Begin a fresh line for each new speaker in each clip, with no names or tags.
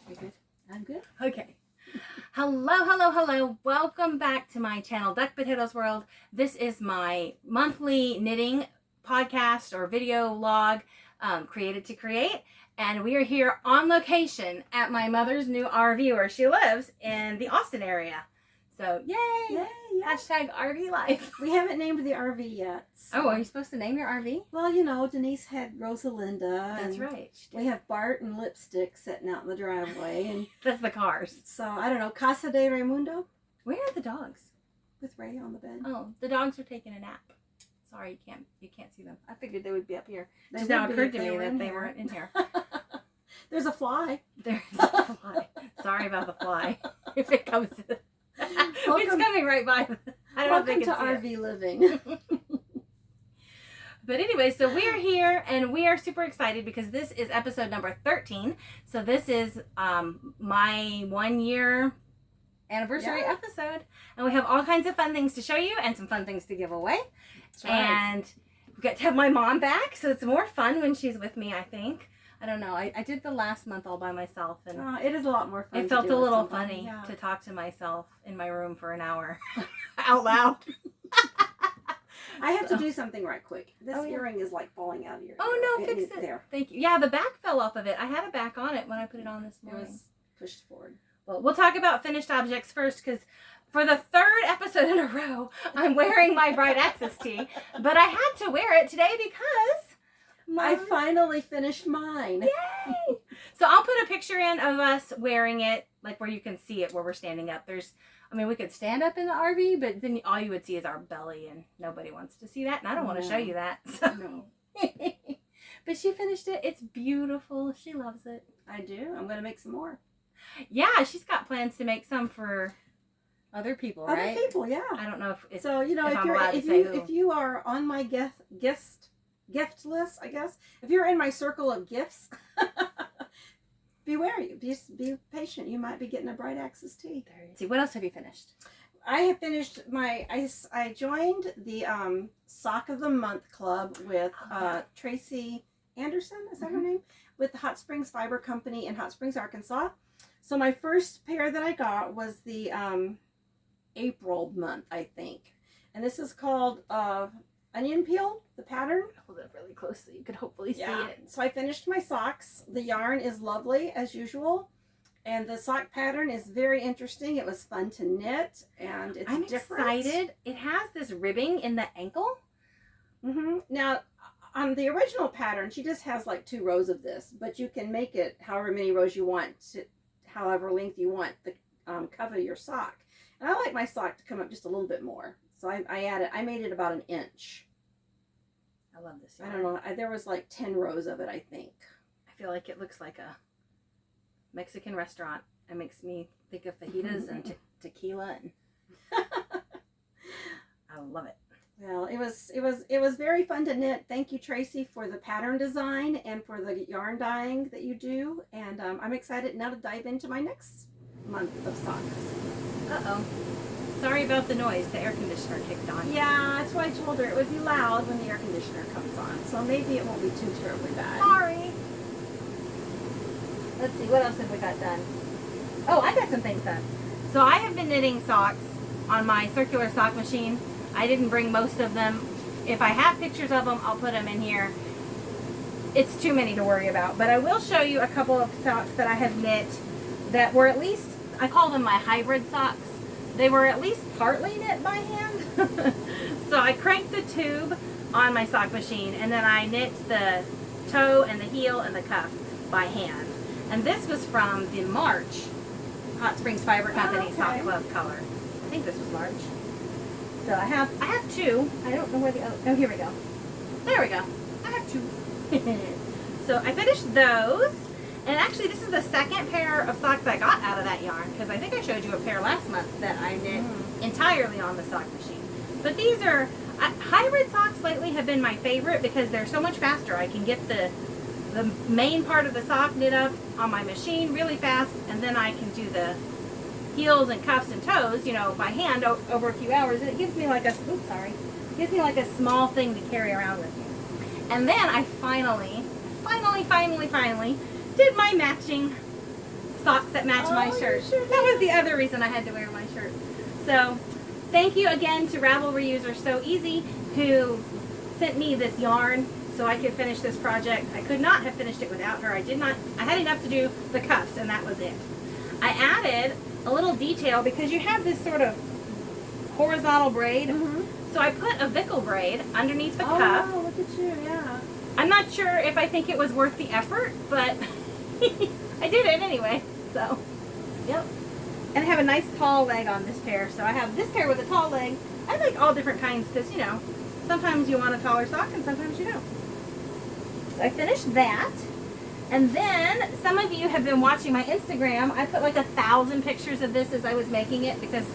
You good? I'm good.
Okay. Hello, hello, hello. Welcome back to my channel, Duckpotatoe's World. This is my monthly knitting podcast or video log created to create. And we are here on location at my mother's new RV where she lives in the Austin area. So, yay!
Yay, yeah.
Hashtag RVLife.
We haven't named the RV yet. So.
Oh, are you supposed to name your RV?
Well, you know, Denise had Rosalinda.
That's right.
We have Bart and Lipstick sitting out in the driveway. And
that's the cars.
So, I don't know, Casa de Raimundo?
Where are the dogs?
With Ray on the bed.
Oh, the dogs are taking a nap. Sorry, you can't see them. I figured they would be up here.
They
Just now
would be
occurred
if
to
they
me
were
that
in
they
here.
weren't in here.
There's a fly.
There's a fly. Sorry about the fly. If it comes to it's coming right by. I don't know if they
Welcome
can
to
see
RV living.
But anyway, so we're here and we are super excited because this is episode number 13. So this is my 1 year anniversary episode. And we have all kinds of fun things to show you and some fun things to give away.
That's right.
And we get to have my mom back. So it's more fun when she's with me, I think. I don't know. I did the last month all by myself. And
it is a lot more fun.
it felt a little
somebody.
funny to talk to myself in my room for an hour out loud.
I have to do something right quick. This
Oh, yeah.
earring is like falling out of your ear.
Oh, no, fix it.
There.
Thank you. Yeah, the back fell off of it. I had it back on it when I put it on this
It
morning.
was pushed forward.
Well, we'll talk about finished objects first because for the third episode in a row, I'm wearing my Bright Access tee. But I had to wear it today because
I finally finished mine.
Yay! So I'll put a picture in of us wearing it, like where you can see it, where we're standing up. We could stand up in the RV, but then all you would see is our belly, and nobody wants to see that, and I don't want to show you that. So.
No.
But she finished it. It's beautiful. She loves it.
I do. I'm going to make some more.
Yeah, she's got plans to make some for other people, right?
Other people, yeah.
I don't know if
so, you know, if you are on my gift list, I guess, if you're in my circle of gifts, be wary. Just be patient. You might be getting a Bright Access tee.
Let's see, what else have you finished?
I have finished I joined the Sock of the Month Club with Tracy Anderson, is that her name? With the Hot Springs Fiber Company in Hot Springs, Arkansas. So my first pair that I got was the April month, I think. And this is called Onion Peel, the pattern.
Hold it up really close so you could hopefully see it.
So I finished my socks. The yarn is lovely as usual. And the sock pattern is very interesting. It was fun to knit and it's different.
I'm excited. It has this ribbing in the ankle.
Now, on the original pattern, she just has like 2 rows of this, but you can make it however many rows you want, however length you want to cover your sock. And I like my sock to come up just a little bit more. So I made it about 1 inch.
I love this
yarn. I don't know. There was like 10 rows of it, I think.
I feel like it looks like a Mexican restaurant. It makes me think of fajitas and tequila. And I love it.
Well, it was very fun to knit. Thank you, Tracy, for the pattern design and for the yarn dyeing that you do. And I'm excited now to dive into my next month of socks.
Uh-oh. Sorry about the noise. The air conditioner kicked on.
Yeah, that's why I told her it would be loud when the air conditioner comes on. So maybe it won't be too terribly bad.
Sorry. Let's see, what else have we got done? Oh, I got some things done. So I have been knitting socks on my circular sock machine. I didn't bring most of them. If I have pictures of them, I'll put them in here. It's too many to worry about. But I will show you a couple of socks that I have knit that were at least, I call them my hybrid socks. They were at least partly knit by hand. So I cranked the tube on my sock machine and then I knit the toe and the heel and the cuff by hand. And this was from the March Hot Springs Fiber Company Sock Club color. I think this was March. So I have 2. I don't know where the other, oh, here we go. There we go. I have 2. So I finished those. And actually, this is the second pair of socks I got out of that yarn, because I think I showed you a pair last month that I knit entirely on the sock machine. But these are, hybrid socks lately have been my favorite because they're so much faster. I can get the main part of the sock knit up on my machine really fast, and then I can do the heels and cuffs and toes, you know, by hand over a few hours. And it gives me like a, gives me like a small thing to carry around with me. And then I finally did my matching socks that match my
Oh,
shirt.
you sure
That was
did.
the other reason I had to wear my shirt. So thank you again to Ravelry user So Easy, who sent me this yarn so I could finish this project. I could not have finished it without her. I had enough to do the cuffs, and that was it. I added a little detail because you have this sort of horizontal braid.
Mm-hmm.
So I put a Vickle braid underneath the cuff.
Oh, look at you, yeah.
I'm not sure if I think it was worth the effort, but I did it anyway. So, yep. And I have a nice tall leg on this pair. So I have this pair with a tall leg. I like all different kinds because, you know, sometimes you want a taller sock and sometimes you don't. So I finished that. And then some of you have been watching my Instagram. I put like 1,000 pictures of this as I was making it because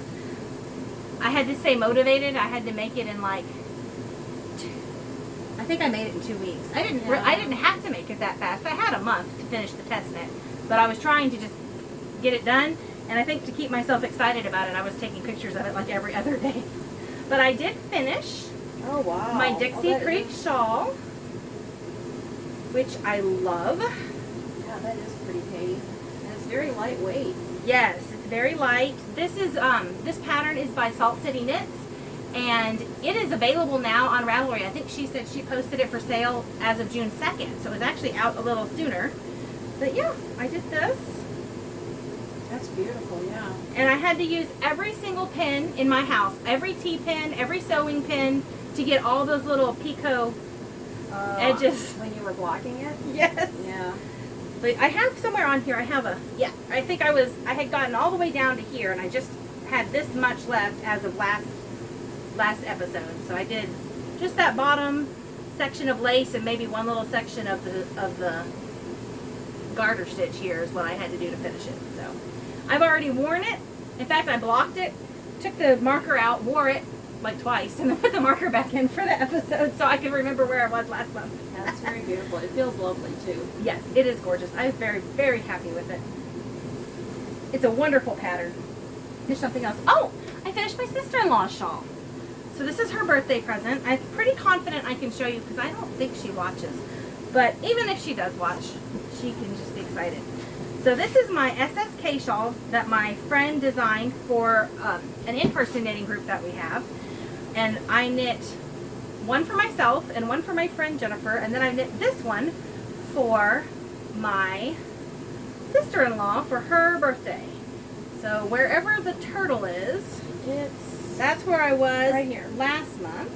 I had to stay motivated. I had to make it in like, I think I made it in 2 weeks. I didn't have to make it that fast. I had a month to finish the test knit, but I was trying to just get it done. And I think to keep myself excited about it, I was taking pictures of it like every other day. But I did finish
Oh, wow.
my Dixie Creek Shawl, which I love.
Yeah, that is pretty Katie. And it's very lightweight.
Yes, it's very light. This is this pattern is by Salt City Knits, and it is available now on Ravelry. I think she said she posted it for sale as of June 2nd, so it's actually out a little sooner. But yeah, I did this,
That's beautiful, yeah.
and I had to use every single pin in my house, every T-pin, every sewing pin, to get all those little picot edges.
When you were blocking it?
Yes.
Yeah.
But I have somewhere on here, I think I had gotten all the way down to here, and I just had this much left as of last episode. So I did just that bottom section of lace and maybe one little section of the garter stitch here is what I had to do to finish it. So I've already worn it. In fact, I blocked it, took the marker out, wore it like twice, and then put the marker back in for the episode so I could remember where I was last month.
That's very beautiful. It feels lovely, too.
Yes, it is gorgeous. I'm very, very happy with it. It's a wonderful pattern. There's something else. Oh, I finished my sister-in-law's shawl. So this is her birthday present. I'm pretty confident I can show you because I don't think she watches. But even if she does watch, she can just be excited. So this is my SSK shawl that my friend designed for an in-person knitting group that we have. And I knit one for myself and one for my friend Jennifer, and then I knit this one for my sister-in-law for her birthday. So wherever the turtle is, that's where I was
right here
last month.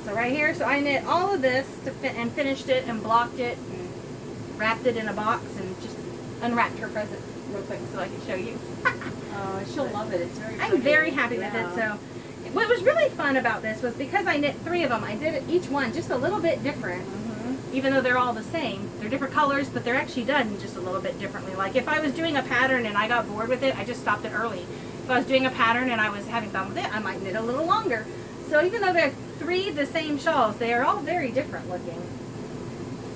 So right here, so I knit all of this and finished it and blocked it and wrapped it in a box and just unwrapped her present real quick so I can show you.
Oh, she'll love it. It's very
I'm
pretty.
very happy with it. So what was really fun about this was because I knit 3 of them, I did each one just a little bit different. Even though they're all the same. They're different colors, but they're actually done just a little bit differently. Like if I was doing a pattern and I got bored with it, I just stopped it early. If I was doing a pattern and I was having fun with it, I might knit a little longer. So even though they're 3 the same shawls, they are all very different looking.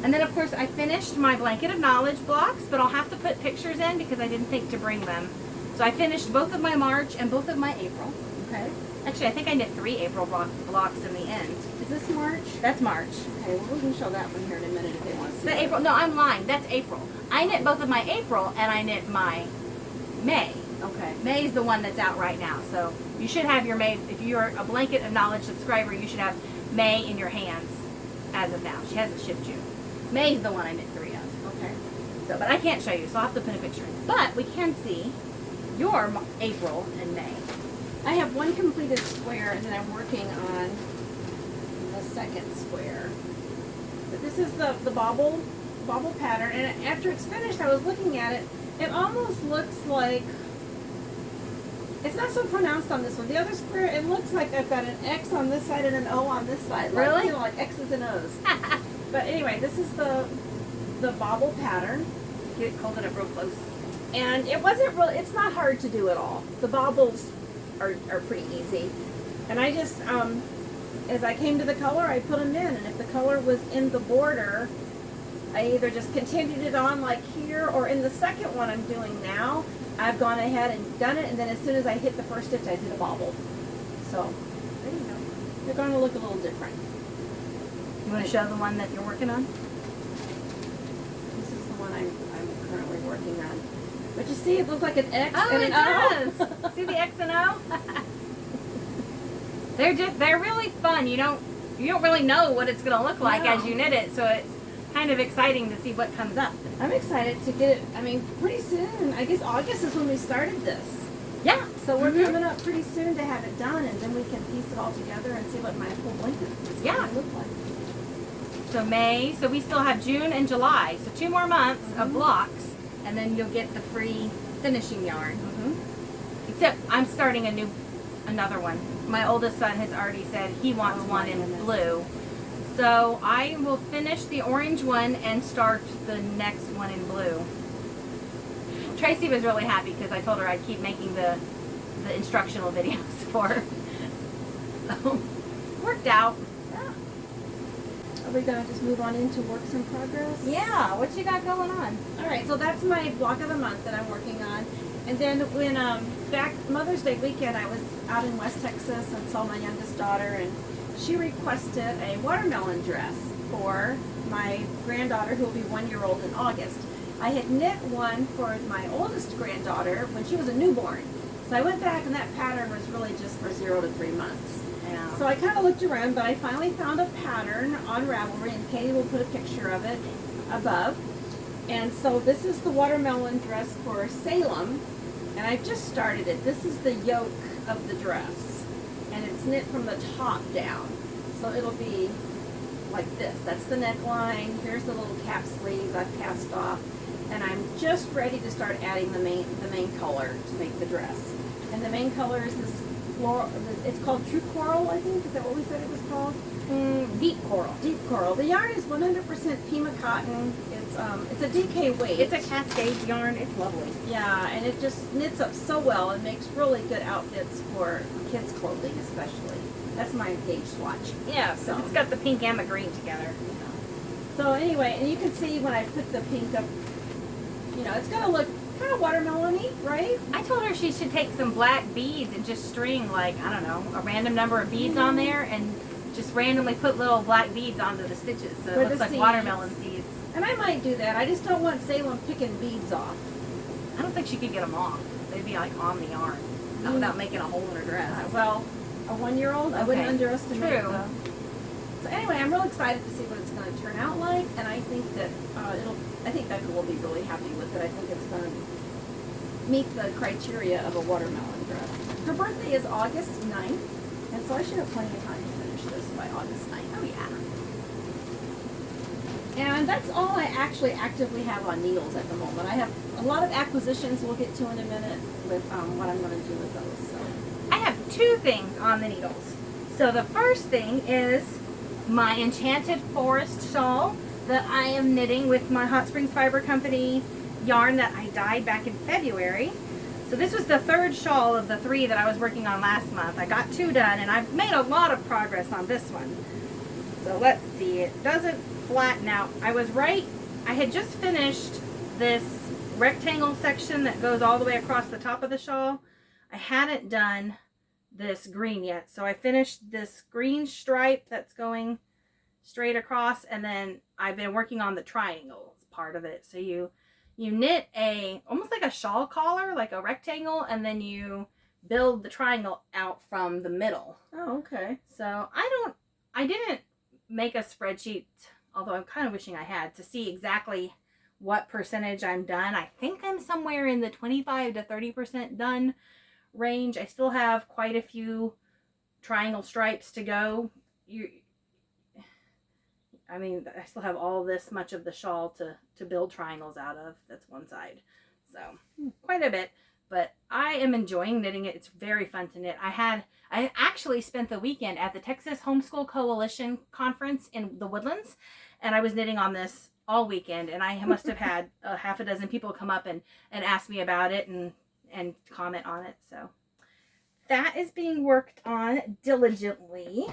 And then of course I finished my Blanket of Knowledge blocks, but I'll have to put pictures in because I didn't think to bring them. So I finished both of my March and both of my April.
Okay.
Actually, I think I knit 3 April blocks in the end.
Is this March?
That's March.
Okay, well, we can show that one here in a minute if they want to see
The
it.
April, no, I'm lying. That's April. I knit both of my April and I knit my May.
Okay.
May is the one that's out right now. So you should have your May, if you're a Blanket of Knowledge subscriber, you should have May in your hands as of now. She hasn't shipped you. May is the one I knit 3 of.
Okay.
So, but I can't show you, so I'll have to put a picture in. But we can see your April and May.
I have one completed square, and then I'm working on the second square. But this is the bobble pattern, and after it's finished, I was looking at it. It almost looks like, it's not so pronounced on this one. The other square, it looks like I've got an X on this side and an O on this side. Like,
Really?
you know, like X's and O's. But anyway, this is the bobble pattern.
Get it, hold it up real close.
And it wasn't really, it's not hard to do at all. The bobbles are pretty easy. And I just, as I came to the color, I put them in. And if the color was in the border, I either just continued it on like here, or in the second one I'm doing now, I've gone ahead and done it. And then as soon as I hit the first stitch, I did a bobble. So, there you go. They're going to look a little different.
You want to show the one that you're working on?
This is the one I'm currently working on. But you see, it looks like an X
Oh,
and
it
an O.
does. See the X and O? they're really fun. You don't really know what it's gonna look like as you knit it, so it's kind of exciting to see what comes up.
I'm excited to get it. I mean, pretty soon. I guess August is when we started this.
Yeah.
So we're coming up pretty soon to have it done, and then we can piece it all together and see what my full blanket is going to look like.
So May. So we still have June and July. So 2 more months of blocks, and then you'll get the free finishing yarn. Except I'm starting another one. My oldest son has already said he wants one in blue. So I will finish the orange one and start the next one in blue. Tracy was really happy because I told her I'd keep making the instructional videos for her. So, worked out.
Yeah. Are we going to just move on into works in progress?
Yeah, what you got going on?
Alright, so that's my block of the month that I'm working on. And then when, back Mother's Day weekend, I was out in West Texas and saw my youngest daughter, and she requested a watermelon dress for my granddaughter who will be 1-year-old in August. I had knit one for my oldest granddaughter when she was a newborn. So I went back and that pattern was really just for 0 to 3 months.
Yeah.
So I kind of looked around, but I finally found a pattern on Ravelry, and Katie will put a picture of it above. And so this is the watermelon dress for Salem, and I've just started it. This is the yoke of the dress, and it's knit from the top down. So it'll be like this. That's the neckline. Here's the little cap sleeves I've cast off. And I'm just ready to start adding the main color to make the dress. And the main color is this floral. It's called True Coral, I think. Is that what we said it was called?
Deep coral.
Deep coral. The yarn is 100% Pima cotton. It's a DK weight.
It's a cascade yarn. It's lovely.
Yeah, and it just knits up so well and makes really good outfits for kids' clothing, especially. That's my gauge swatch.
Yeah, so it's got the pink and the green together.
So anyway, and you can see when I put the pink up, you know, it's going to look kind of watermelon-y, right?
I told her she should take some black beads and just string, like, I don't know, a random number of beads on there and just randomly put little black beads onto the stitches so it looks like watermelon seeds.
And I might do that. I just don't want Salem picking beads off.
I don't think she could get them off. They'd be like on the yarn, not without making a hole in her dress.
Well, a 1-year-old, I wouldn't underestimate.
True.
So anyway, I'm real excited to see what it's going to turn out like, and I think that I think Becca will be really happy with it. I think it's going to meet the criteria of a watermelon dress. Her birthday is August 9th, and so I should have plenty of time to finish this by August 9th.
Oh yeah.
And that's all I actually actively have on needles at the moment. I have a lot of acquisitions we'll get to in a minute with what I'm going to do with those. So
I have 2 things on the needles. So the first thing is my Enchanted Forest shawl that I am knitting with my Hot Springs Fiber Company yarn that I dyed back in February. So this was the 3rd shawl of the 3 that I was working on last month. I got 2 done, and I've made a lot of progress on this one. So let's see, it doesn't flatten out. I was right, I had just finished this rectangle section that goes all the way across the top of the shawl. I hadn't done this green yet, so I finished this green stripe that's going straight across, and then I've been working on the triangle part of it. So you knit almost like a shawl collar, like a rectangle, and then you build the triangle out from the middle.
oh, okay.
So I didn't make a spreadsheet, although I'm kind of wishing I had, to see exactly what percentage I'm done. I think I'm somewhere in the 25 to 30% done range. I still have quite a few triangle stripes to go. I mean, I still have all this much of the shawl to build triangles out of. That's one side. So quite a bit, but I am enjoying knitting it. It's very fun to knit. I actually spent the weekend at the Texas Homeschool Coalition conference in the Woodlands, and I was knitting on this all weekend, and I must have had a half a dozen people come up and ask me about it and comment on it. So that is being worked on diligently.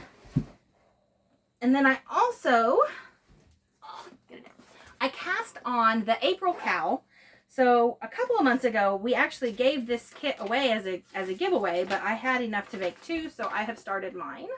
And then I also, I cast on the April cowl. So a couple of months ago, we actually gave this kit away as a giveaway, but I had enough to make 2, so I have started mine.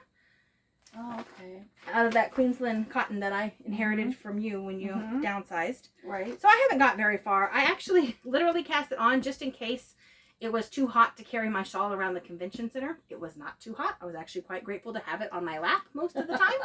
Oh, okay.
Out of that Queensland cotton that I inherited from you when you downsized.
Right.
So I haven't got very far. I actually literally cast it on just in case it was too hot to carry my shawl around the convention center. It was not too hot. I was actually quite grateful to have it on my lap most of the time.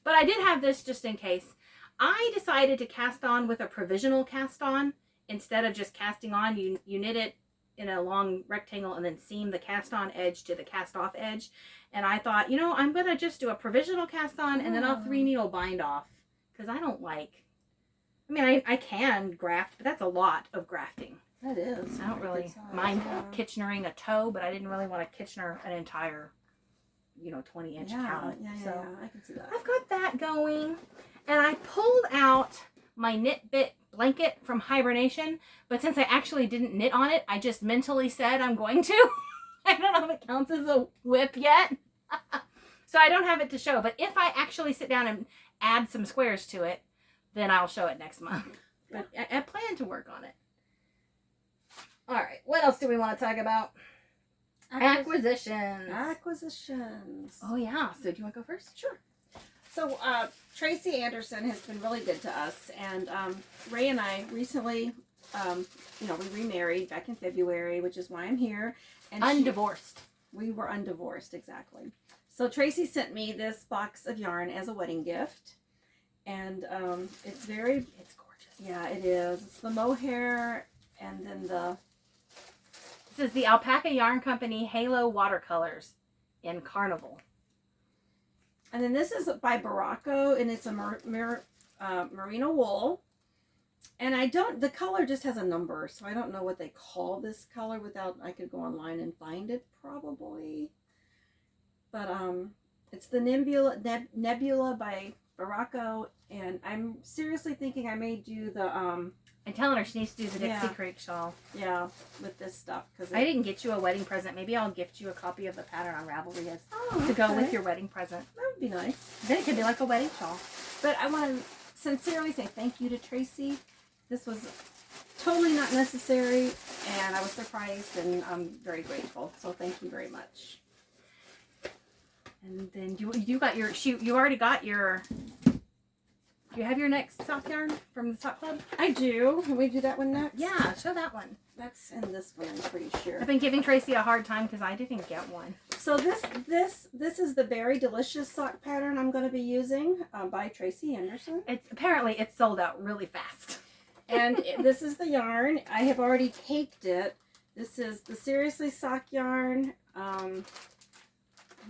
But I did have this just in case. I decided to cast on with a provisional cast on. Instead of just casting on, you knit it in a long rectangle and then seam the cast on edge to the cast off edge. And I thought, you know, I'm going to just do a provisional cast on and then I'll 3 needle bind off. Because I don't like, I mean, I can graft, but that's a lot of grafting.
That is.
I don't really mind Kitchenering a toe, but I didn't really want to Kitchener an entire, 20-inch count.
Yeah, I can see that.
I've got that going. And I pulled out my knit bit blanket from hibernation, but since I actually didn't knit on it, I just mentally said I'm going to. I don't know if it counts as a whip yet. So I don't have it to show, but if I actually sit down and add some squares to it, then I'll show it next month. But I plan to work on it. All right, what else do we want to talk about? Acquisitions. Oh yeah, so do you want to go first?
Sure. So Tracy Anderson has been really good to us, and Ray and I recently, we remarried back in February, which is why I'm here. And
Undivorced.
We were undivorced, exactly. So Tracy sent me this box of yarn as a wedding gift, and it's gorgeous. Yeah, it is. It's the mohair, and then
This is the Alpaca Yarn Company Halo Watercolors in Carnival.
And then this is by Baracco, and it's a merino wool. And the color just has a number, so I don't know what they call this color I could go online and find it probably. But it's the Nebula by Baracco, and I'm seriously thinking I may do the
I'm telling her she needs to do the Dixie Creek Shawl.
Yeah, with this stuff.
I didn't get you a wedding present. Maybe I'll gift you a copy of the pattern on Ravelry to go with your wedding present.
That would be nice.
Then it could be like a wedding shawl.
But I want to sincerely say thank you to Tracy. This was totally not necessary, and I was surprised, and I'm very grateful. So thank you very much.
And then you got your you already got your. Do you have your next sock yarn from the sock club?
I do. Can we do that one next?
Yeah, show that one.
That's in this one, I'm pretty sure.
I've been giving Tracy a hard time because I didn't get one.
So this is the Berry Delicious sock pattern I'm going to be using by Tracy Anderson.
Apparently it's sold out really fast.
And this is the yarn. I have already caked it. This is the Seriously sock yarn.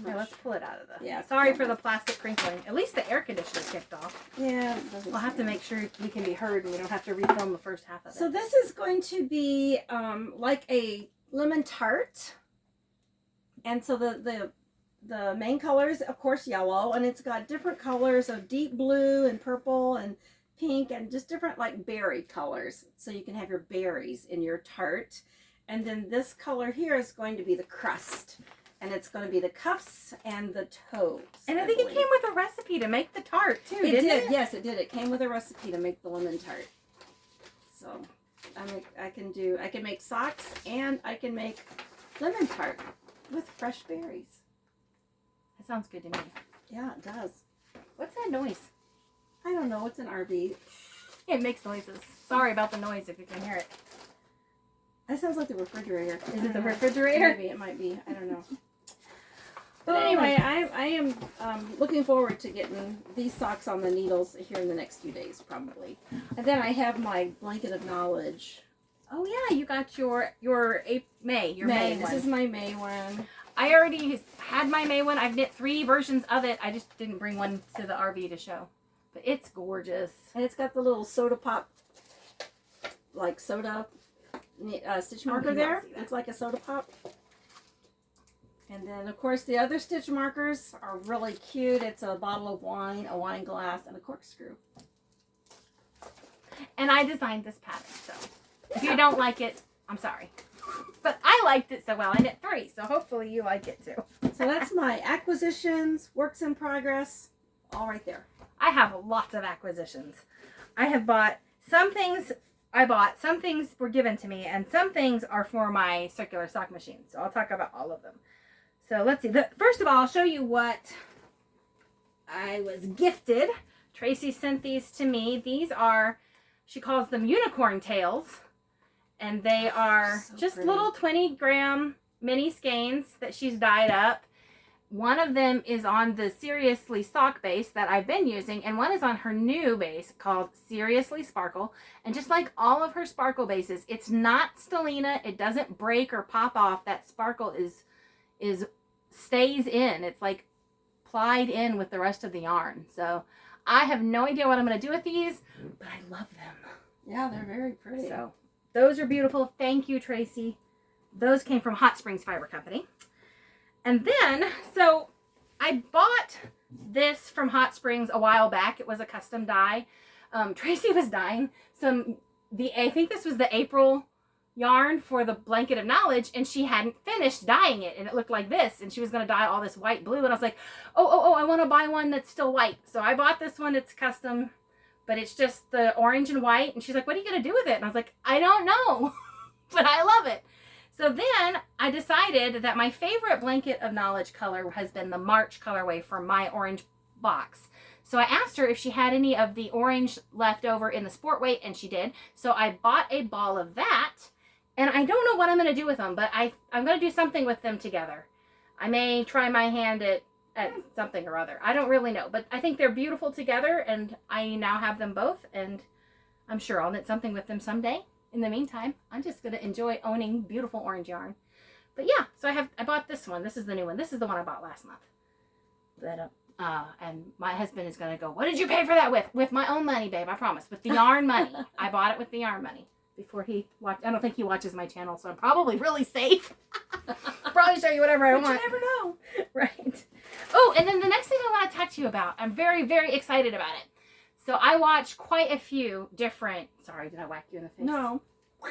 Here, let's pull it out of the...
Yeah.
Sorry for the plastic crinkling. At least the air conditioner kicked off.
Yeah.
We'll have to make sure we can be heard and we don't have to refilm the first half of it.
So this is going to be like a lemon tart. And so the main color is, of course, yellow. And it's got different colors of deep blue and purple and pink and just different like berry colors. So you can have your berries in your tart. And then this color here is going to be the crust. And it's going to be the cuffs and the toes.
And I think it came with a recipe to make the tart, too,
didn't it?
It?
Yes, it did. It came with a recipe to make the lemon tart. So, I can make socks and I can make lemon tart with fresh berries.
That sounds good to me.
Yeah, it does.
What's that noise?
I don't know. It's an RV.
It makes noises. Sorry about the noise if you can hear it.
That sounds like the refrigerator.
Is it the refrigerator?
Maybe it might be. I don't know. But anyway, I am looking forward to getting these socks on the needles here in the next few days, probably. And then I have my blanket of knowledge.
Oh yeah, you got your May.
This
one.
is my May one.
I already had my May one. I've knit 3 versions of it. I just didn't bring one to the RV to show. But it's gorgeous.
And it's got the little soda pop, like soda stitch marker there. It's like a soda pop. And then, of course, the other stitch markers are really cute. It's a bottle of wine, a wine glass, and a corkscrew.
And I designed this pattern, so if you don't like it, I'm sorry. But I liked it so well. I knit 3, so hopefully you like it too.
So that's my acquisitions, works in progress, all right there.
I have lots of acquisitions. I have bought some things. Some things were given to me, and some things are for my circular sock machine. So I'll talk about all of them. So let's see. First of all, I'll show you what I was gifted. Tracy sent these to me. These are, she calls them unicorn tails. And they are
So
just
pretty.
little 20-gram mini skeins that she's dyed up. One of them is on the Seriously sock base that I've been using, and one is on her new base called Seriously Sparkle. And just like all of her sparkle bases, it's not stellina. It doesn't break or pop off. That sparkle stays in. It's like plied in with the rest of the yarn. So I have no idea what I'm going to do with these, but I love them.
Yeah, they're very pretty.
So those are beautiful. Thank you, Tracy. Those came from Hot Springs Fiber Company. And then, so I bought this from Hot Springs a while back. It was a custom dye. Tracy was dyeing I think this was the April yarn for the Blanket of Knowledge, and she hadn't finished dyeing it, and it looked like this, and she was going to dye all this white blue, and I was like, oh, I want to buy one that's still white. So I bought this one. It's custom, but it's just the orange and white, and she's like, what are you going to do with it? And I was like, I don't know, but I love it. So then I decided that my favorite Blanket of Knowledge color has been the March colorway for my orange box. So I asked her if she had any of the orange left over in the sport weight, and she did. So I bought a ball of that, and I don't know what I'm going to do with them, but I'm going to do something with them together. I may try my hand at something or other. I don't really know, but I think they're beautiful together, and I now have them both, and I'm sure I'll knit something with them someday. In the meantime, I'm just going to enjoy owning beautiful orange yarn. But yeah, so I bought this one. This is the new one. This is the one I bought last month. But, and my husband is going to go, what did you pay for that with? With my own money, babe, I promise. With the yarn money. I bought it with the yarn money. Before he watched, I don't think he watches my channel, so I'm probably really safe. I'll probably show you whatever I want.
You never know.
Right. Oh, and then the next thing I want to talk to you about, I'm very, very excited about it. So I watch quite a few different, sorry, did I whack you in the face?
No,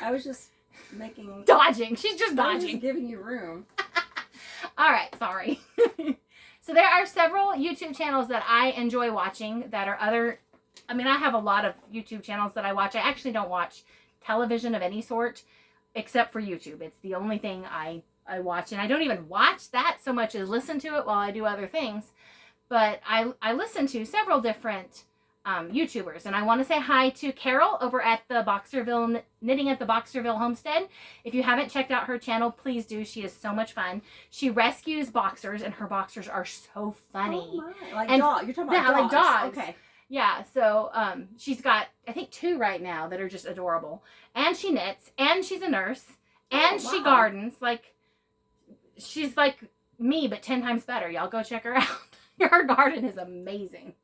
I was just making...
Dodging. She's just
I was
dodging.
just giving you room.
All right, sorry. So there are several YouTube channels that I enjoy watching that are I have a lot of YouTube channels that I watch. I actually don't watch television of any sort except for YouTube. It's the only thing I watch, and I don't even watch that so much as listen to it while I do other things. But I listen to several different YouTubers, and I want to say hi to Carol over at the Boxerville Knitting at the Boxerville Homestead. If you haven't checked out her channel, please do. She is so much fun. She rescues boxers, and her boxers are so funny.
Oh my. Like
and
dogs. You're talking about dogs.
Like dogs.
Okay.
Yeah, so she's got, I think, 2 right now that are just adorable. And she knits, and she's a nurse, and she gardens. Like, she's like me, but 10 times better. Y'all go check her out. Her garden is amazing.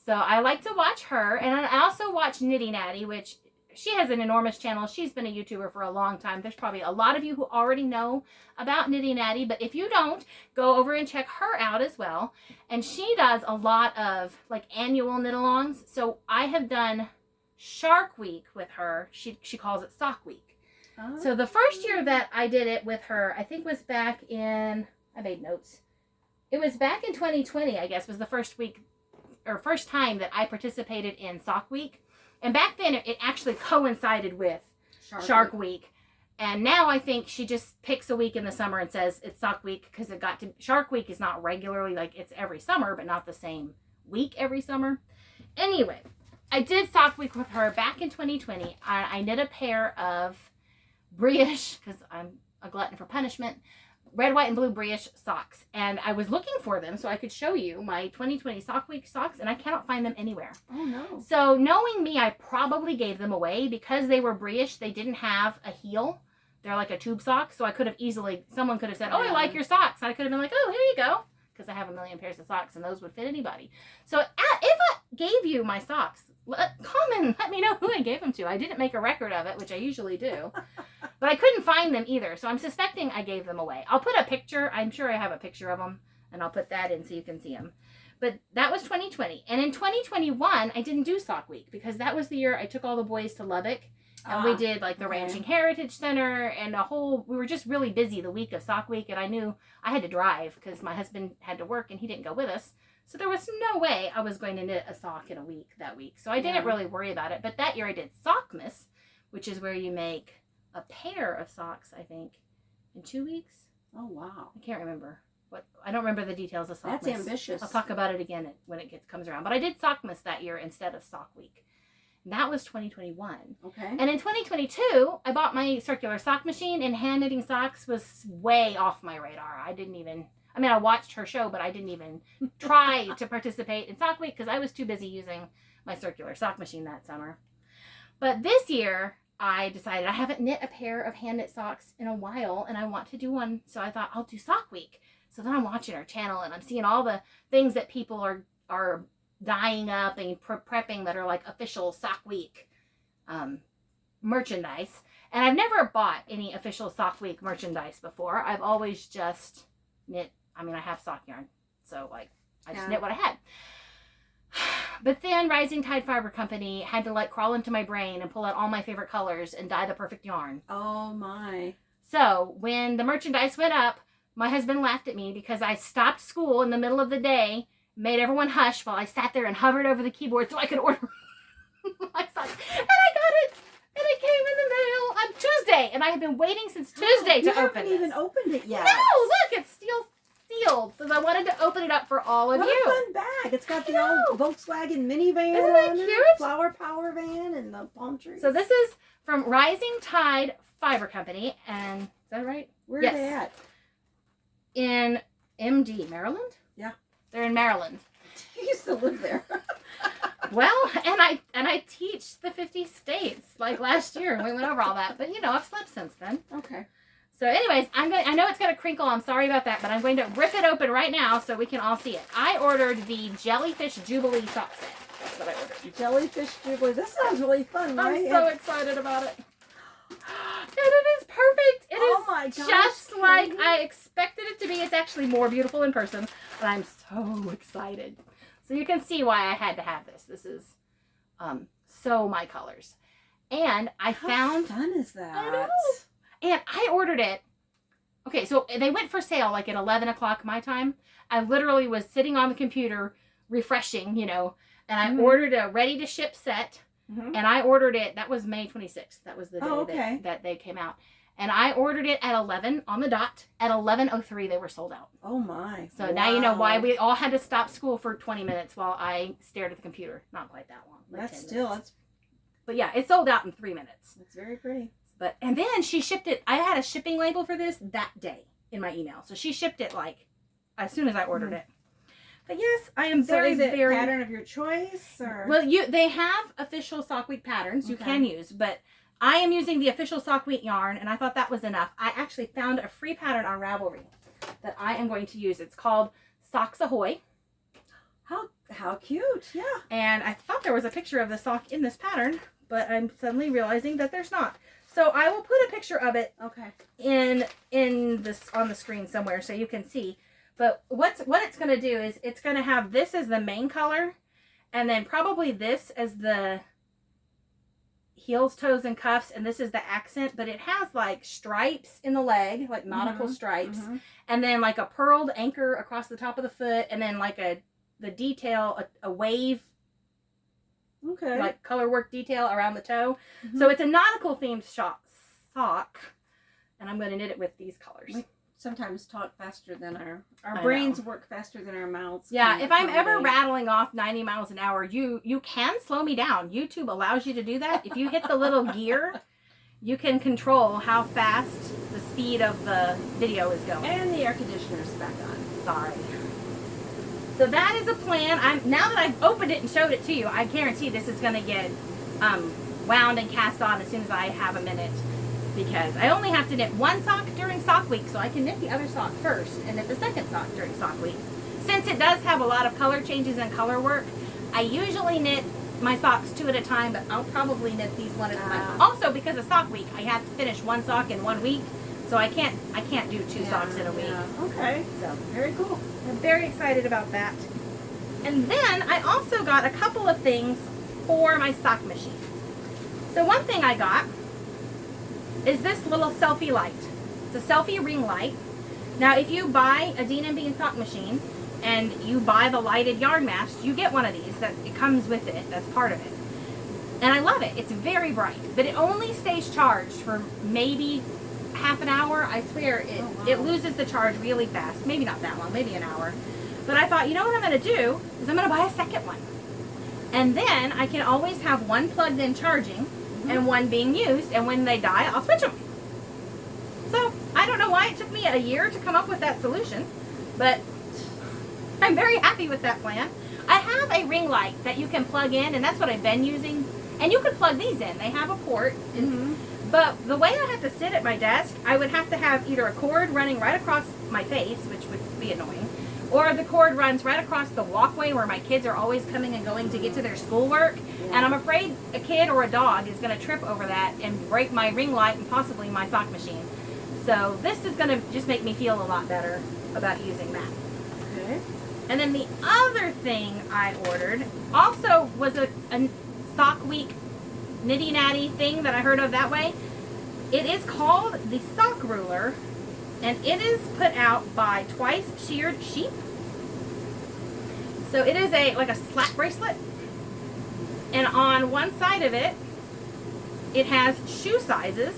So I like to watch her, and I also watch Nitty Natty, which she has an enormous channel. She's been a YouTuber for a long time. There's probably a lot of you who already know about Nitty Natty, but if you don't, go over and check her out as well. And she does a lot of like annual knit-alongs. So I have done Shark Week with her. She calls it Sock Week. Oh. So the first year that I did it with her, I think was back in, I made notes. It was back in 2020, I guess, was the first time that I participated in Sock Week. And back then, it actually coincided with Shark Week. And now I think she just picks a week in the summer and says it's Sock Week because Shark Week is not regularly, like it's every summer, but not the same week every summer. Anyway, I did Sock Week with her back in 2020. I knit a pair of brioche, because I'm a glutton for punishment, red, white, and blue brioche socks. And I was looking for them so I could show you my 2020 Sock Week socks, and I cannot find them anywhere. Oh, no. So knowing me, I probably gave them away. Because they were brioche, they didn't have a heel. They're like a tube sock, so I could have someone could have said, oh, I like your socks. And I could have been like, oh, here you go. Because I have a million pairs of socks, and those would fit anybody. So if I gave you my socks, comment, let me know who I gave them to. I didn't make a record of it, which I usually do. But I couldn't find them either, so I'm suspecting I gave them away. I'll put a picture. I'm sure I have a picture of them, and I'll put that in so you can see them. But that was 2020. And in 2021, I didn't do Sock Week because that was the year I took all the boys to Lubbock. And we did like the Ranching Heritage Center and we were just really busy the week of Sock Week. And I knew I had to drive because my husband had to work and he didn't go with us. So there was no way I was going to knit a sock in a week that week. So I didn't really worry about it. But that year I did Sockmas, which is where you make a pair of socks, I think, in 2 weeks.
Oh, wow.
I can't remember. what I don't remember the details of Sockmas.
That's ambitious.
I'll talk about it again when it comes around. But I did Sockmas that year instead of Sock Week. And that was 2021.
Okay.
And in 2022, I bought my circular sock machine, and hand knitting socks was way off my radar. I watched her show, but I didn't even try to participate in Sock Week because I was too busy using my circular sock machine that summer. But this year, I decided I haven't knit a pair of hand knit socks in a while, and I want to do one. So I thought I'll do Sock Week. So then I'm watching her channel, and I'm seeing all the things that people are dyeing up and prepping that are like official Sock Week merchandise. And I've never bought any official Sock Week merchandise before. I've always just knit. I have sock yarn. So like I just knit what I had. But then Rising Tide Fiber Company had to like crawl into my brain and pull out all my favorite colors and dye the perfect yarn.
Oh my.
So when the merchandise went up, my husband laughed at me because I stopped school in the middle of the day, made everyone hush while I sat there and hovered over the keyboard so I could order my socks. And I got it. And it came in the mail on Tuesday. And I have been waiting since Tuesday to open it.
You haven't even opened it yet.
No, look, it's still sealed. So I wanted to open it up for all of you.
What a fun bag. It's got the old Volkswagen minivan.
Isn't that
on it,
cute?
Flower power van and the palm trees.
So this is from Rising Tide Fiber Company. And is that right?
Where are
Yes.
they at?
In MD, Maryland?
Yeah.
They're in Maryland.
You used to live there.
Well, and I teach the 50 states like last year, and we went over all that. But I've slept since then.
Okay.
So, anyways, I know it's got a crinkle. I'm sorry about that, but I'm going to rip it open right now so we can all see it. I ordered the Jellyfish Jubilee sock set. That's what I ordered.
Jellyfish Jubilee. This sounds really fun, right?
I'm so excited about it. And it is perfect. It is
my gosh,
just like
Katie.
I expected it to be. It's actually more beautiful in person, but I'm so excited. So you can see why I had to have this. This is so my colors. And I found...
How fun is that?
I know. And I ordered it. Okay, so they went for sale like at 11 o'clock my time. I literally was sitting on the computer refreshing, and I ordered a ready-to-ship set. And I ordered it. That was May 26th. That was the day that they came out. And I ordered it at 11 on the dot. At 11:03, they were sold out.
Oh my.
So now you know why we all had to stop school for 20 minutes while I stared at the computer. Not quite that long. Like
That's still,
minutes. But yeah, it sold out in 3 minutes.
It's very pretty.
And then she shipped it. I had a shipping label for this that day in my email. So she shipped it like as soon as I ordered it. But yes, I am very,
is it
very...
pattern of your choice? Or?
Well, they have official Sock Week patterns you can use, but I am using the official Sock Week yarn, and I thought that was enough. I actually found a free pattern on Ravelry that I am going to use. It's called Socks Ahoy.
How cute, yeah.
And I thought there was a picture of the sock in this pattern, but I'm suddenly realizing that there's not. So I will put a picture of it in this on the screen somewhere so you can see. But what it's going to do is it's going to have this as the main color, and then probably this as the heels, toes, and cuffs, and this is the accent. But it has like stripes in the leg, like nautical stripes, and then like a purled anchor across the top of the foot, and then like the detail, a wave, like color work detail around the toe. So it's a nautical themed sock, and I'm going to knit it with these colors.
Sometimes talk faster than our brains work faster than our mouths.
Yeah, if I'm ever rattling off 90 miles an hour, you can slow me down. YouTube allows you to do that. If you hit the little gear, you can control how fast the speed of the video is going.
And the air conditioner's back on.
Sorry. So that is a plan. Now that I've opened it and showed it to you, I guarantee this is going to get wound and cast on as soon as I have a minute. Because I only have to knit one sock during Sock Week, so I can knit the other sock first and knit the second sock during Sock Week. Since it does have a lot of color changes and color work, I usually knit my socks 2 at a time, but I'll probably knit these 1 at a time. Also, because of Sock Week, I have to finish 1 sock in 1 week, so I can't do 2 socks in a week.
Okay.
So
very cool.
I'm very excited about that. And then I also got a couple of things for my sock machine. So one thing I got is this little selfie light. It's a selfie ring light. Now, if you buy a Dean & Bean sock machine and you buy the lighted yarn mast, you get one of these. It comes with it. That's part of it. And I love it. It's very bright, but it only stays charged for maybe half an hour, I swear it loses the charge really fast. Maybe not that long, maybe an hour. But I thought, you know what I'm going to do is I'm going to buy a second one. And then I can always have one plugged in charging and one being used. And when they die, I'll switch them. So I don't know why it took me a year to come up with that solution. But I'm very happy with that plan. I have a ring light that you can plug in. And that's what I've been using. And you could plug these in. They have a port. But the way I have to sit at my desk, I would have to have either a cord running right across my face, which would be annoying, or the cord runs right across the walkway where my kids are always coming and going to get to their schoolwork. Yeah. And I'm afraid a kid or a dog is going to trip over that and break my ring light and possibly my sock machine. So this is going to just make me feel a lot better about using that.
Okay.
And then the other thing I ordered also was a sock week nitty natty thing that I heard of that way. It is called the sock ruler, and it is put out by Twice Sheared Sheep. So it is like a slap bracelet, and on one side of it, it has shoe sizes.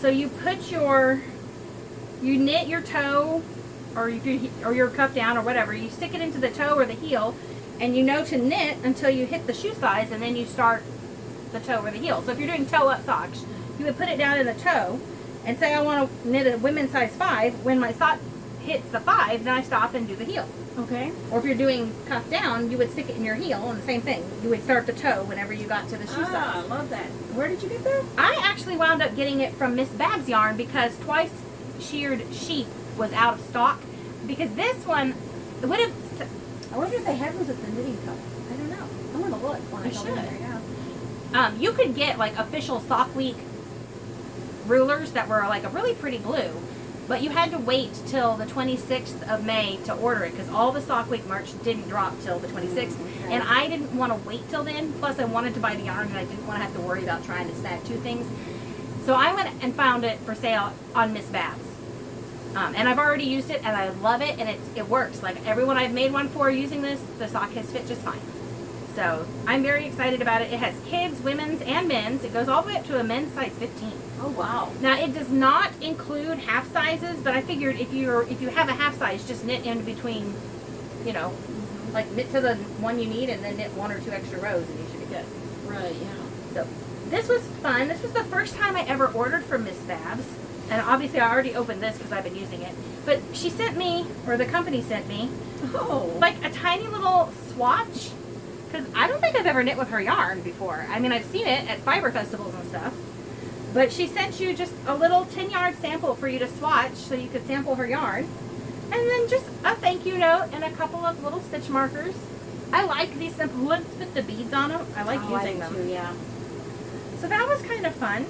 So you put you knit your toe, or your cuff down or whatever. You stick it into the toe or the heel, and you know to knit until you hit the shoe size, and then you start the toe or the heel. So if you're doing toe up socks, you would put it down in the toe and say I want to knit a women's size 5. When my sock hits the 5, then I stop and do the heel.
Okay.
Or if you're doing cuff down, you would stick it in your heel, and the same thing. You would start the toe whenever you got to the shoe size.
I love that. Where did you get that?
I actually wound up getting it from Miss Babs Yarn because Twice Sheared Sheep was out of stock. Because this one would have.
I wonder if they had those at the knitting cup.
I don't know.
I'm gonna look when I go in there. Yeah.
You could get like official Sock Week rulers that were like a really pretty blue, but you had to wait till the 26th of May to order it because all the Sock Week merch didn't drop till the 26th. Okay. And I didn't want to wait till then. Plus, I wanted to buy the yarn and I didn't want to have to worry about trying to snag 2 things. So I went and found it for sale on Miss Babs. And I've already used it and I love it, and it works. Like everyone I've made one for using this, the sock has fit just fine. So I'm very excited about it. It has kids, women's, and men's. It goes all the way up to a men's size 15.
Oh wow!
Now it does not include half sizes, but I figured if you have a half size, just knit in between, like knit to the one you need and then knit 1 or 2 extra rows, and you should be good.
Right. Yeah.
So this was fun. This was the first time I ever ordered from Miss Babs. And obviously I already opened this because I've been using it. But she sent me, or the company sent me, like a tiny little swatch. Because I don't think I've ever knit with her yarn before. I mean, I've seen it at fiber festivals and stuff. But she sent you just a little 10-yard sample for you to swatch so you could sample her yarn. And then just a thank you note and a couple of little stitch markers. I like these simple ones with the beads on them. I like using them.
Too, yeah.
So that was kind of fun.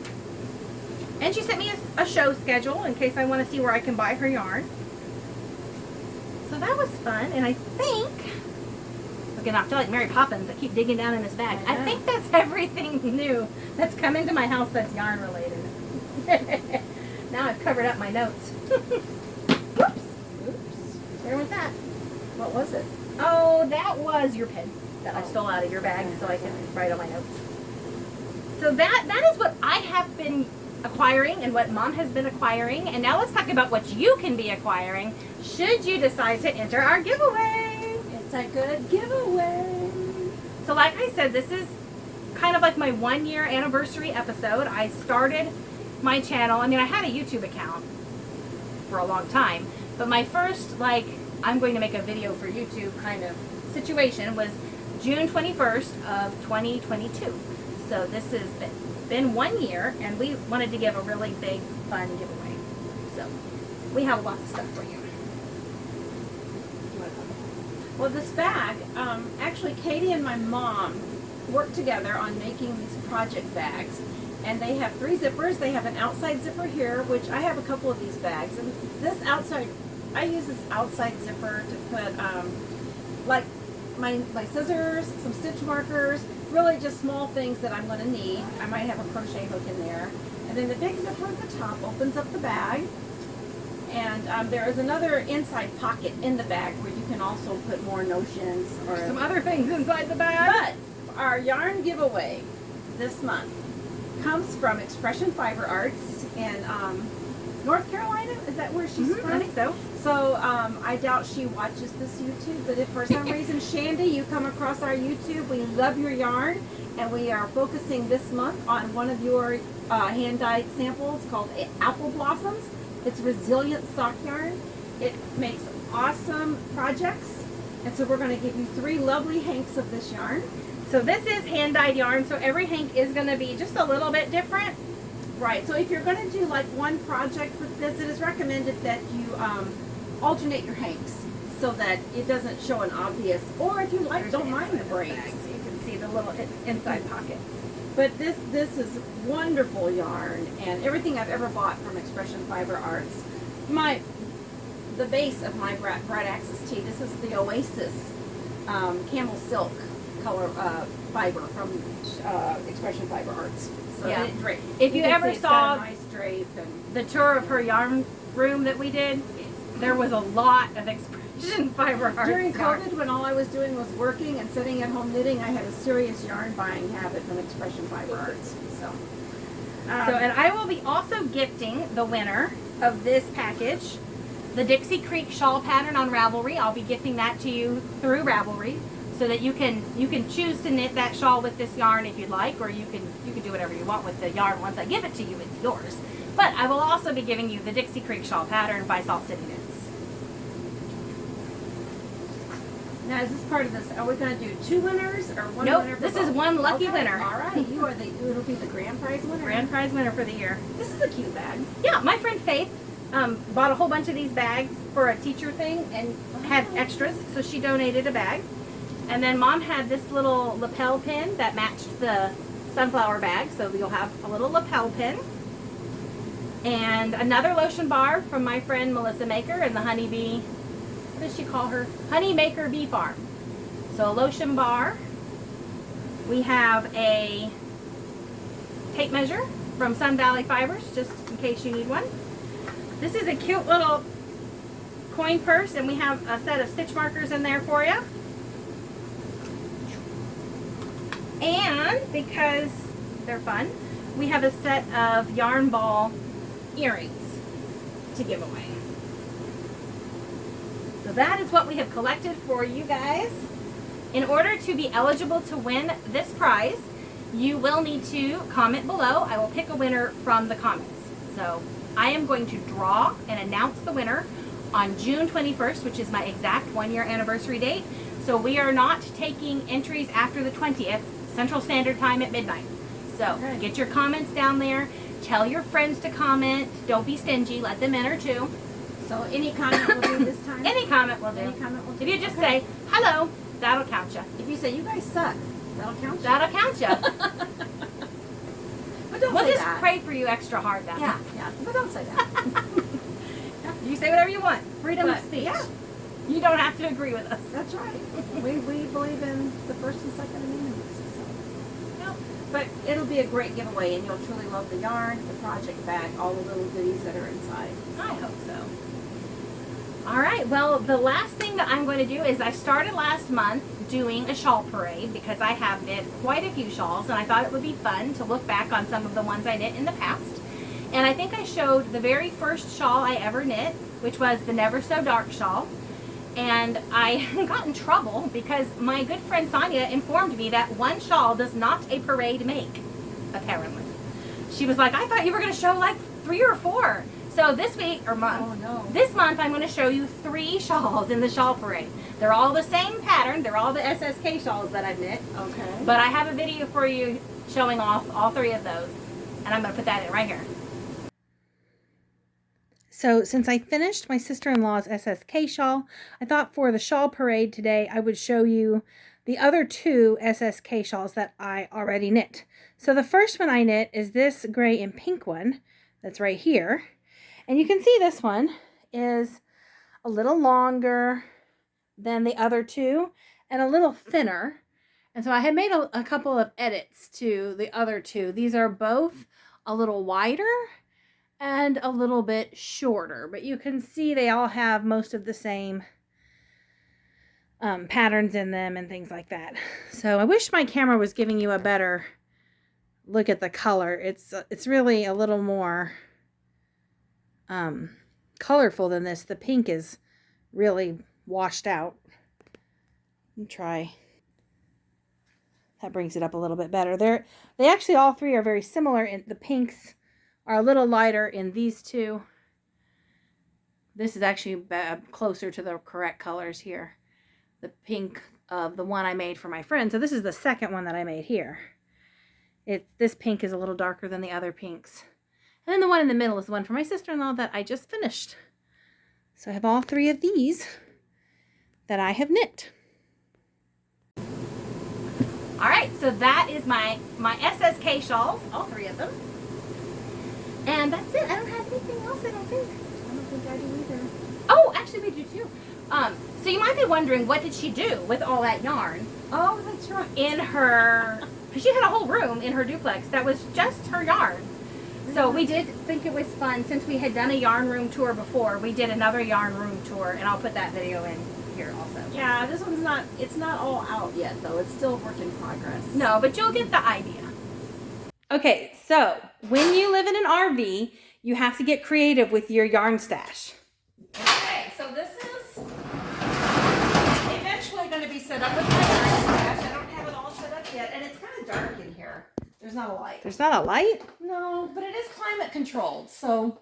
And she sent me a show schedule in case I want to see where I can buy her yarn. So that was fun. And I think, again, I feel like Mary Poppins. I keep digging down in this bag. I think that's everything new that's come into my house that's yarn related. Now I've covered up my notes. Whoops. Where was that?
What was it?
Oh, that was your pen that I stole out of your bag so I could write on my notes. So that is what I have been acquiring and what Mom has been acquiring. And now let's talk about what you can be acquiring should you decide to enter our giveaway.
It's a good giveaway.
So like I said, this is kind of like my 1-year anniversary episode. I started my channel. I mean, I had a YouTube account for a long time, but my first I'm going to make a video for YouTube kind of situation was June 21st of 2022. So this has been 1 year, and we wanted to give a really big, fun giveaway. So we have lots of stuff for you.
Well, this bag, actually Katie and my mom worked together on making these project bags. And they have 3 zippers. They have an outside zipper here, which I have a couple of these bags. And this outside, I use this outside zipper to put like my scissors, some stitch markers, really just small things that I'm going to need. I might have a crochet hook in there. And then the big zipper at the top opens up the bag. And there is another inside pocket in the bag where you can also put more notions or
some other things inside the bag.
But our yarn giveaway this month comes from Expression Fiber Arts, and North Carolina. Is that where she's from?
I think so.
So I doubt she watches this YouTube, but if for some reason, Shandy, you come across our YouTube, we love your yarn, and we are focusing this month on one of your hand-dyed samples called Apple Blossoms. It's resilient sock yarn. It makes awesome projects, and so we're going to give you 3 lovely hanks of this yarn.
So this is hand-dyed yarn, so every hank is going to be just a little bit different.
Right, so if you're going to do like one project with this, it is recommended that you alternate your hanks so that it doesn't show an obvious, or if you like, don't mind the breaks.
So you can see the little inside pocket.
But this is wonderful yarn, and everything I've ever bought from Expression Fiber Arts. The base of my Bright Axis tee, this is the Oasis Camel Silk color fiber from Expression Fiber Arts. So
Yeah.
if
you ever saw
a nice drape and
the tour of her yarn room that we did, there was a lot of Expression Fiber Arts
during
yarn.
COVID, when all I was doing was working and sitting at home knitting, I had a serious yarn buying habit from Expression Fiber Arts. So,
And I will be also gifting the winner of this package the Dixie Creek Shawl pattern on Ravelry. I'll be gifting that to you through Ravelry, so that you can choose to knit that shawl with this yarn if you'd like, or you can do whatever you want with the yarn. Once I give it to you, it's yours. But I will also be giving you the Dixie Creek Shawl pattern by Salt City Knits.
now is this part of this? Are we going to do 2 winners or one
Nope,
winner? For
this
both?
is one lucky
Okay,
winner.
All right, it'll be the grand prize winner.
Grand prize winner for the year.
This is a cute bag.
Yeah, my friend Faith bought a whole bunch of these bags for a teacher thing and had extras, so she donated a bag. And then Mom had this little lapel pin that matched the sunflower bag, so you'll have a little lapel pin. And another lotion bar from my friend Melissa Maker and the Honeybee, what does she call her? Honey Maker Bee Farm. So a lotion bar. We have a tape measure from Sun Valley Fibers, just in case you need one. This is a cute little coin purse, and we have a set of stitch markers in there for you. And because they're fun, we have a set of yarn ball earrings to give away. So that is what we have collected for you guys. In order to be eligible to win this prize, you will need to comment below. I will pick a winner from the comments. So I am going to draw and announce the winner on June 21st, which is my exact 1-year anniversary date. So we are not taking entries after the 20th, Central Standard Time at midnight. So get your comments down there. Tell your friends to comment. Don't be stingy. Let them enter too.
So any comment will do this time?
Any comment will do.
Any comment will do.
If you just say, hello, that'll count you.
If you say, you guys suck, that'll count you.
That'll count you.
But don't
We'll
say
just
that.
pray for you extra hard that
Yeah,
month.
yeah. But don't say that.
You say whatever you want. Freedom of
But,
speech.
yeah.
You don't have to agree with us.
That's right. We believe in the First and Second Amendments. So.
Nope.
But it'll be a great giveaway, and you'll truly love the yarn, the project bag, all the little goodies that are inside.
I hope so. All right, well, the last thing that I'm going to do is I started last month doing a shawl parade because I have knit quite a few shawls, and I thought it would be fun to look back on some of the ones I knit in the past. And I think I showed the very first shawl I ever knit, which was the Never So Dark shawl. And I got in trouble because my good friend Sonia informed me that one shawl does not a parade make, apparently. She was like, I thought you were going to show like 3 or 4. So this week, or month, this month I'm going to show you 3 shawls in the shawl parade. They're all the same pattern. They're all the SSK shawls that I've knit.
Okay.
But I have a video for you showing off all 3 of those. And I'm going to put that in right here. So since I finished my sister-in-law's SSK shawl, I thought for the shawl parade today I would show you the other 2 SSK shawls that I already knit. So the first one I knit is this gray and pink one that's right here. And you can see this one is a little longer than the other 2 and a little thinner. And so I had made a couple of edits to the other 2. These are both a little wider and a little bit shorter, but you can see they all have most of the same patterns in them and things like that. So I wish my camera was giving you a better look at the color. It's really a little more colorful than this. The pink is really washed out. Let me try. That brings it up a little bit better. They actually all three are very similar. In the pinks are a little lighter in these two. This is actually closer to the correct colors here. The pink of the one I made for my friend. So this is the second one that I made here. This pink is a little darker than the other pinks. And then the one in the middle is the one for my sister-in-law that I just finished. So I have all three of these that I have knit. All right, so that is my SSK shawls, all three of them. And that's it. I don't have anything else, I don't think. I don't think I do either. Oh, actually we do too. So you might be wondering, what did she do with all that yarn?
Oh, that's right.
In her, because she had a whole room in her duplex that was just her yarn. So we did think it was fun, since we had done a yarn room tour before, we did another yarn room tour, and I'll put that video in here also.
Yeah, this one's not, it's not all out yet though. It's still a work in progress.
No, but you'll get the idea. Okay, so when you live in an RV, you have to get creative with your yarn stash.
Okay, so this is eventually going to be set up with my yarn stash. I don't have it all set up yet, and it's kind of dark in here. There's not a light.
There's not a light?
No, but it is climate controlled, so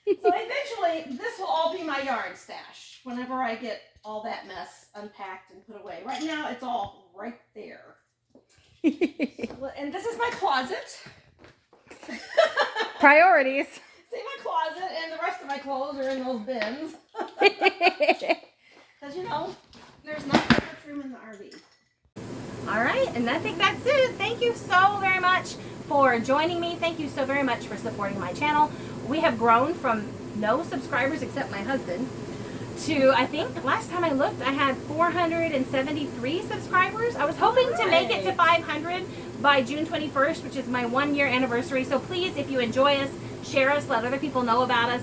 eventually this will all be my yarn stash whenever I get all that mess unpacked and put away. Right now it's all right there. And this is my closet.
Priorities.
See my closet, and the rest of my clothes are in those bins. Because you know, there's not that much room in the RV.
All right, and I think that's it. Thank you so very much for joining me. Thank you so very much for supporting my channel. We have grown from no subscribers except my husband to, I think last time I looked, I had 473 subscribers. I was hoping to make it to 500 by June 21st, which is my 1-year anniversary. So please, if you enjoy us, share us, let other people know about us.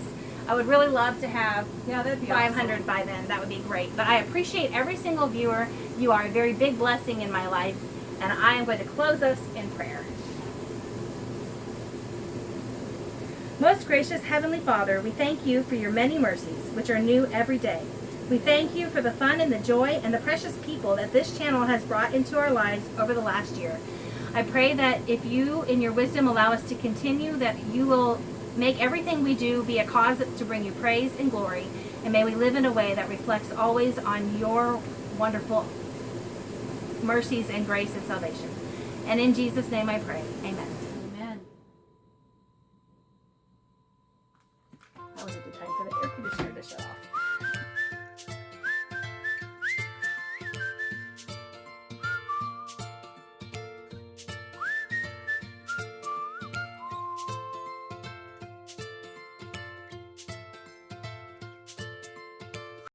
I would really love to have 500 awesome by then. That would be great. But I appreciate every single viewer. You are a very big blessing in my life. And I am going to close us in prayer. Most gracious Heavenly Father, we thank you for your many mercies, which are new every day. We thank you for the fun and the joy and the precious people that this channel has brought into our lives over the last year. I pray that if you, in your wisdom, allow us to continue, that you will make everything we do be a cause to bring you praise and glory. And may we live in a way that reflects always on your wonderful mercies and grace and salvation. And in Jesus' name I pray. Amen.